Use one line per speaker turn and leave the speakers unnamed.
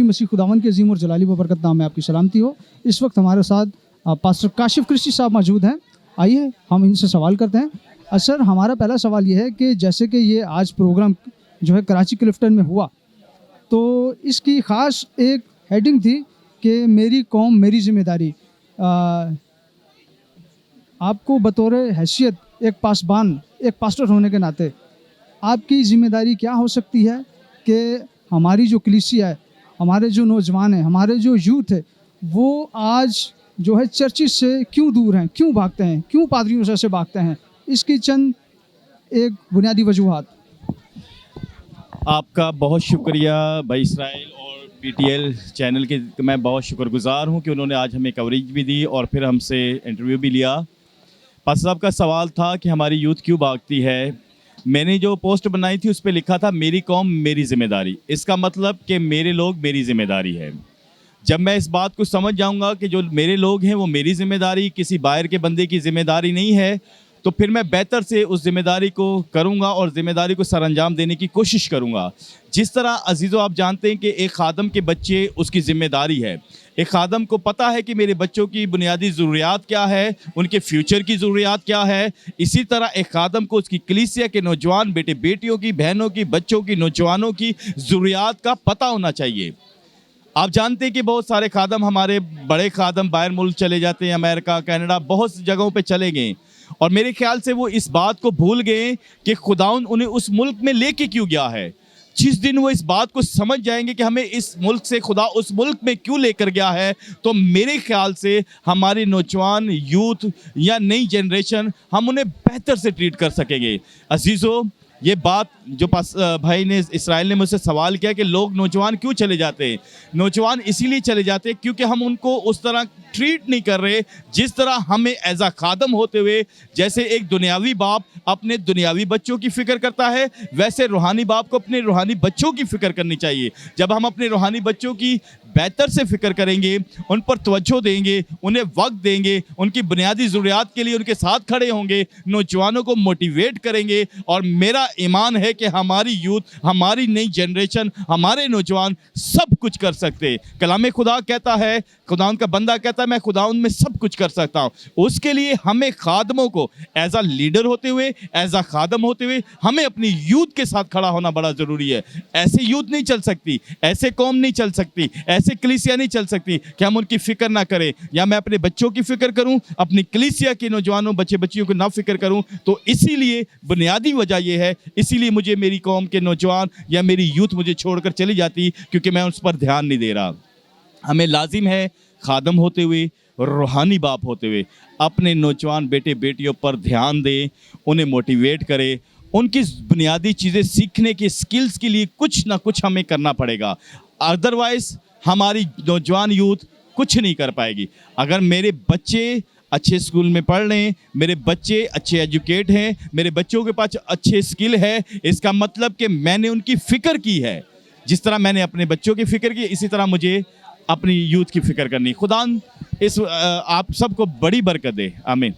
जी मसीह खुदावन के अजीम और जलाली बरकत नाम में आपकी सलामती हो। इस वक्त हमारे साथ पास्टर काशिफ क्रिस्टी साहब मौजूद हैं। आइए हम इनसे सवाल करते हैं। सर, हमारा पहला सवाल ये है कि जैसे कि ये आज प्रोग्राम जो है कराची क्लिफ्टन में हुआ, तो इसकी ख़ास एक हेडिंग थी कि मेरी कौम मेरी जिम्मेदारी। आपको बतौर हैसियत एक पासबान, एक पास्टर होने के नाते आपकी जिम्मेदारी क्या हो सकती है कि हमारी जो कलीसिया है, हमारे जो नौजवान हैं, हमारे जो यूथ है, वो आज जो है चर्चिस से क्यों दूर हैं, क्यों भागते हैं, क्यों पादरियों से भागते हैं? इसकी चंद एक बुनियादी वजूहात।
आपका बहुत शुक्रिया भाई इसराइल और पीटीएल चैनल के, मैं बहुत शुक्रगुजार हूं कि उन्होंने आज हमें कवरेज भी दी और फिर हमसे इंटरव्यू भी लिया। पास्टर साहब का सवाल था कि हमारी यूथ क्यों भागती है। मैंने जो पोस्ट बनाई थी उस पर लिखा था मेरी कौम मेरी जिम्मेदारी। इसका मतलब कि मेरे लोग मेरी जिम्मेदारी है। जब मैं इस बात को समझ जाऊंगा कि जो मेरे लोग हैं वो मेरी जिम्मेदारी, किसी बाहर के बंदे की जिम्मेदारी नहीं है, तो फिर मैं बेहतर से उस जिम्मेदारी को करूंगा और जिम्मेदारी को सरअंजाम देने की कोशिश करूंगा। जिस तरह अजीज़ों आप जानते हैं कि एक खादम के बच्चे उसकी जिम्मेदारी है। एक खादम को पता है कि मेरे बच्चों की बुनियादी ज़रूरियात क्या है, उनके फ्यूचर की ज़रूरियात क्या है। इसी तरह एक खादम को उसकी कलीसिया के नौजवान बेटे बेटियों की, बहनों की, बच्चों की, नौजवानों की ज़रूरियात का पता होना चाहिए। आप जानते हैं कि बहुत सारे खादम, हमारे बड़े खादम बाहर मुल्क चले जाते हैं, अमेरिका, कनाडा, बहुत सी जगहों पे चले गए और मेरे ख्याल से वो इस बात को भूल गए कि खुदाउन उन्हें उस मुल्क में लेके क्यों गया है। जिस दिन वो इस बात को समझ जाएंगे कि हमें इस मुल्क से खुदा उस मुल्क में क्यों लेकर गया है, तो मेरे ख्याल से हमारे नौजवान, यूथ या नई जनरेशन, हम उन्हें बेहतर से ट्रीट कर सकेंगे। अजीज़ों, ये बात जो भाई ने, इसराइल ने मुझसे सवाल किया कि लोग, नौजवान क्यों चले जाते हैं। नौजवान इसीलिए चले जाते हैं क्योंकि हम उनको उस तरह ट्रीट नहीं कर रहे जिस तरह हमें एज आ खादम होते हुए, जैसे एक दुनियावी बाप अपने दुनियावी बच्चों की फ़िक्र करता है, वैसे रूहानी बाप को अपने रूहानी बच्चों की फ़िक्र करनी चाहिए। जब हम अपने रूहानी बच्चों की बेहतर से फ़िक्र करेंगे, उन पर तवज्जो देंगे, उन्हें वक्त देंगे, उनकी बुनियादी ज़रूरियात के लिए उनके साथ खड़े होंगे, नौजवानों को मोटिवेट करेंगे, और मेरा ईमान है कि हमारी यूथ, हमारी नई जनरेशन, हमारे नौजवान सब कुछ कर सकते। कलाम खुदा कहता है, खुदाउन का बंदा कहता है, मैं खुदाउन में सब कुछ कर सकता हूँ। उसके लिए हमें खादमों को एज आ लीडर होते हुए, एज आ खादम होते हुए, हमें अपनी यूथ के साथ खड़ा होना बड़ा ज़रूरी है। ऐसे यूथ नहीं चल सकती, ऐसे कौम नहीं चल सकती, ऐसे कलीसिया नहीं चल सकती कि हम उनकी फ़िक्र ना करें, या मैं अपने बच्चों की फ़िक्र करूं, अपनी कलीसिया के नौजवानों, बच्चे बच्चियों को ना फ़िक्र करूं। तो इसीलिए बुनियादी वजह यह है, इसीलिए मुझे मेरी कौम के नौजवान या मेरी यूथ मुझे छोड़कर चली जाती, क्योंकि मैं उस पर ध्यान नहीं दे रहा। हमें लाजिम है खादम होते हुए, रूहानी बाप होते हुए, अपने नौजवान बेटे बेटियों पर ध्यान दें, उन्हें मोटिवेट करें। उनकी बुनियादी चीज़ें सीखने की स्किल्स के लिए कुछ ना कुछ हमें करना पड़ेगा, अदरवाइज़ हमारी नौजवान यूथ कुछ नहीं कर पाएगी। अगर मेरे बच्चे अच्छे स्कूल में पढ़ रहे हैं, मेरे बच्चे अच्छे एजुकेट हैं, मेरे बच्चों के पास अच्छे स्किल है, इसका मतलब कि मैंने उनकी फ़िक्र की है। जिस तरह मैंने अपने बच्चों की फ़िक्र की, इसी तरह मुझे अपनी यूथ की फ़िक्र करनी। खुदा इस आप सबको बड़ी बरकत दे। आमीन।